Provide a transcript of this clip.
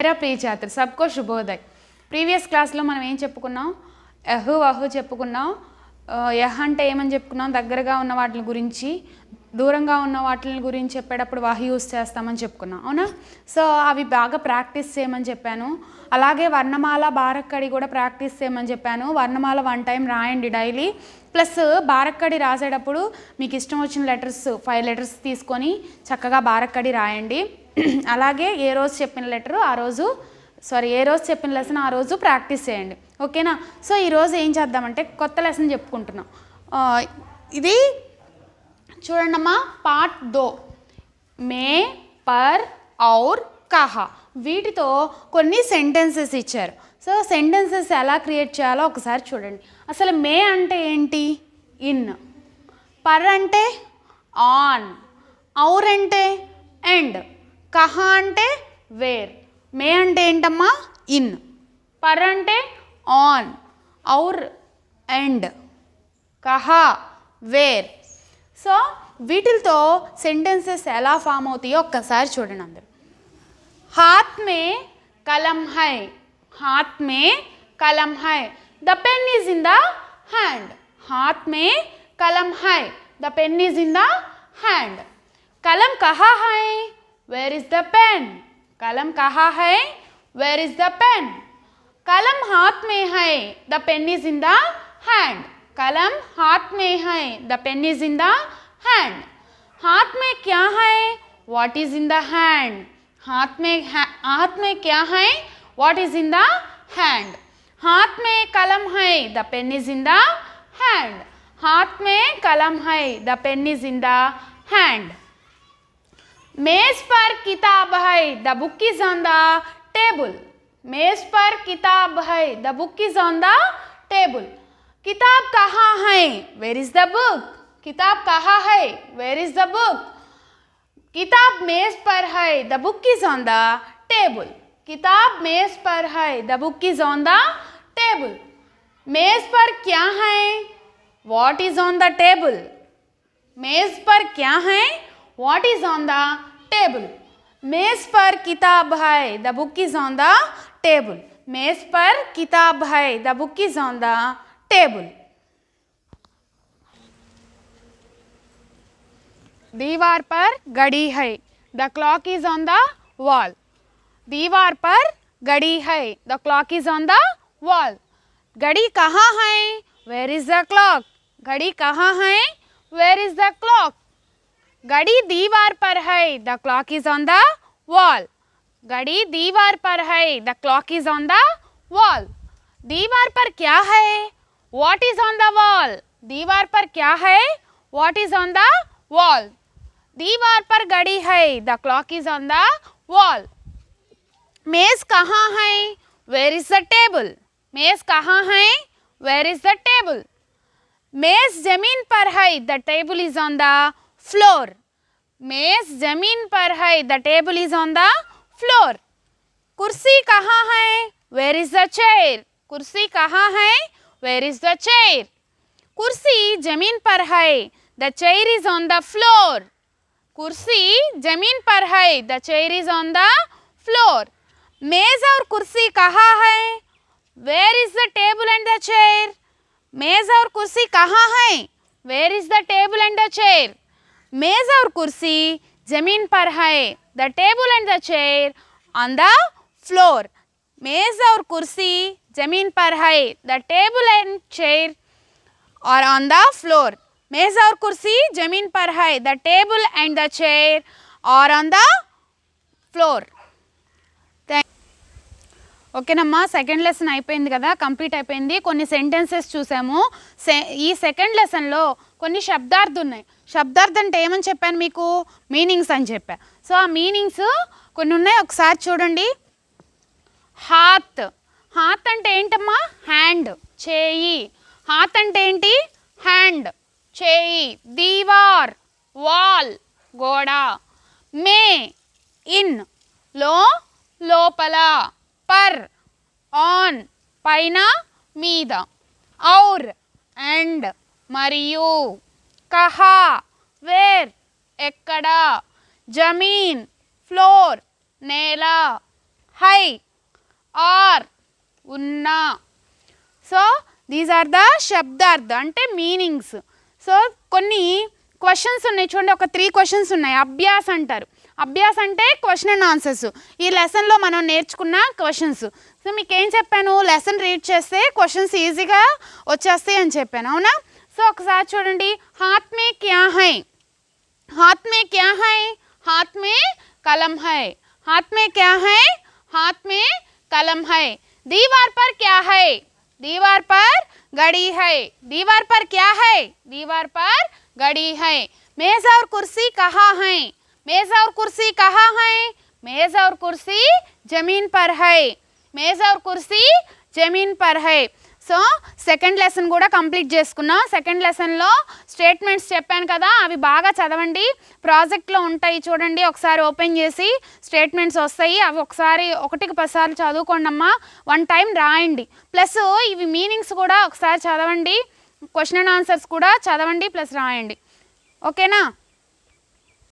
मेरा प्रिय छात्र सबको शुभोदय। ప్రీవియస్ క్లాస్లో మనం ఏం చెప్పుకున్నాం? అహు అహు చెప్పుకున్నాం. యహ అంటే ఏమని చెప్పుకున్నాం? దగ్గరగా ఉన్న వాటి గురించి, దూరంగా ఉన్న వాటి గురించి చెప్పేటప్పుడు వాహి యూస్ చేస్తామని చెప్పుకున్నాం, అవునా? సో అవి బాగా ప్రాక్టీస్ చేయమని చెప్పాను. అలాగే వర్ణమాల బారక్కడి కూడా ప్రాక్టీస్ చేయమని చెప్పాను. వర్ణమాల 1 టైం రాయండి డైలీ. ప్లస్ బారక్కడి రాసేటప్పుడు మీకు ఇష్టం వచ్చిన లెటర్స్ 5 లెటర్స్ తీసుకొని చక్కగా బారక్కడి రాయండి. అలాగే ఏ రోజు చెప్పిన లెటరు ఆ రోజు ఏ రోజు చెప్పిన లెసన్ ఆ రోజు ప్రాక్టీస్ చేయండి, ఓకేనా? సో ఈరోజు ఏం చేద్దామంటే కొత్త లెసన్ చెప్పుకుంటున్నాం. ఇది చూడండమ్మా, పార్ట్ 2 మే, పర్, ఔర్, కహా వీటితో కొన్ని సెంటెన్సెస్ ఇచ్చారు. సో సెంటెన్సెస్ ఎలా క్రియేట్ చేయాలో ఒకసారి చూడండి. అసలు మే అంటే ఏంటి? ఇన్. పర్ అంటే ఆన్. ఔర్ అంటే ఎండ్. కహా అంటే వేర్. మే అంటే ఏంటమ్మా? ఇన్. పర్ అంటే ఆన్. ఔర్ ఎండ్. కహా వేర్. సో వీటితో సెంటెన్సెస్ ఎలా ఫామ్ అవుతాయో ఒక్కసారి చూడండి అందరు. हाथ में कलम है. हाथ में कलम है. The pen is in the hand. हाथ में कलम है. The pen is in the hand. कलम कहाँ है? Where is the pen? कलम कहाँ है? Where is the pen? कलम हाथ में है. The pen is in the hand. कलम हाथ में है. The pen is in the hand. हाथ में क्या है? What is in the hand? हाथ में क्या है? What is in the hand? हाथ में कलम है. The pen is in the hand. हाथ में कलम है. The pen is in the hand. मेज पर किताब है. The book is on the table. मेज पर किताब है. The book is on the table. किताब कहाँ है? Where is the book? किताब कहाँ है? Where is the book? किताब मेज पर है. The book is on the table. किताब मेज पर है. The book is on the table. मेज पर क्या है? What is on the table. मेज पर क्या है? What is on the table. मेज पर किताब है. The book is on the table. मेज पर किताब है. The book is on the table. दीवार पर घड़ी है. The clock is on the wall. दीवार पर घड़ी है. The clock is on the wall. घड़ी कहाँ है? Where is the clock. घड़ी कहाँ है? Where is the clock. घड़ी दीवार पर है. The clock is on the wall. घड़ी दीवार पर है. The clock is on the wall. दीवार पर क्या है? What is on the wall. दीवार पर क्या है? What is on the wall. दीवार पर घड़ी है. The clock is on the wall. मेज कहाँ है? Where is the table. मेज कहाँ है? Where is the table. मेज जमीन पर है. The table is on the floor. मेज जमीन पर है. The table is on the floor. कुर्सी कहाँ है? Where is the chair. कुर्सी कहाँ है? Where is the chair. कुर्सी जमीन पर है. The chair is on the floor. कुर्सी जमीन पर है. The chair is on the floor. मेज और कुर्सी कहाँ है? Where is the table and the chair. मेज और कुर्सी कहाँ है? Where is the table and the chair. मेज और कुर्सी जमीन पर है. The table and the chair on the floor. मेज और कुर्सी जमीन पर है. The table and chair are on the floor. मेज और कुर्सी जमीन पर है. The table and the chair are on the floor. ఓకేనమ్మా, సెకండ్ లెసన్ అయిపోయింది కదా, కంప్లీట్ అయిపోయింది. కొన్ని సెంటెన్సెస్ చూసాము. ఈ సెకండ్ లెసన్లో కొన్ని శబ్దార్థం ఉన్నాయి. శబ్దార్థం అంటే ఏమని చెప్పాను మీకు? మీనింగ్స్ అని చెప్పా. సో ఆ మీనింగ్స్ కొన్ని ఉన్నాయి, ఒకసారి చూడండి. హాత్. హాత్ అంటే ఏంటమ్మా? హ్యాండ్, చేయి. హాత్ అంటే ఏంటి? హ్యాండ్, చేయి. దీవార్, వాల్, గోడ. మే, ఇన్, లోపల. పర్, ఆన్, పైన, మీద. ఔర్, అండ్, మరియు. కహా, వేర్, ఎక్కడ. జమీన్, ఫ్లోర్, నేల. హై ఆర్ ఉన్నా. సో దీస్ ఆర్ ద శబ్దార్థ అంటే మీనింగ్స్. సో కొన్ని క్వశ్చన్స్ ఉన్నాయి చూడండి, ఒక 3 క్వశ్చన్స్ ఉన్నాయి. అభ్యాస్ అంటారు. అభ్యాస్ అంటే క్వశ్చన్ అండ్ ఆన్సర్స్. ఈ లెసన్లో మనం నేర్చుకున్న క్వశ్చన్స్. సో మీకు ఏం చెప్పాను, లెసన్ రీడ్ చేస్తే క్వశ్చన్స్ ఈజీగా వచ్చేస్తాయి అని చెప్పాను, అవునా? సో ఒకసారి చూడండి, హాత్ మే క్యా హై, हाथ में क्या है, हाथ में कलम है, हाथ में क्या है, हाथ में कलम है. दीवार पर क्या है, दीवार पर घड़ी है, दीवार पर क्या है, दीवार पर घड़ी है. मेज और कुर्सी कहाँ है, मेज और कुर्सी कहाँ है, मेज और कुर्सी जमीन पर है, मेज और कुर्सी जमीन पर है. సో సెకండ్ లెసన్ కూడా కంప్లీట్ చేసుకున్నాం. సెకండ్ లెసన్లో స్టేట్మెంట్స్ చెప్పాను కదా, అవి బాగా చదవండి. ప్రాజెక్ట్లో ఉంటాయి చూడండి, ఒకసారి ఓపెన్ చేసి స్టేట్మెంట్స్ వస్తాయి, అవి ఒకసారి 1కి 10 సార్లు చదువుకోండి అమ్మా. 1 టైం రాయండి. ప్లస్ ఇవి మీనింగ్స్ కూడా ఒకసారి చదవండి, క్వశ్చన్ అండ్ ఆన్సర్స్ కూడా చదవండి ప్లస్ రాయండి. ఓకేనా?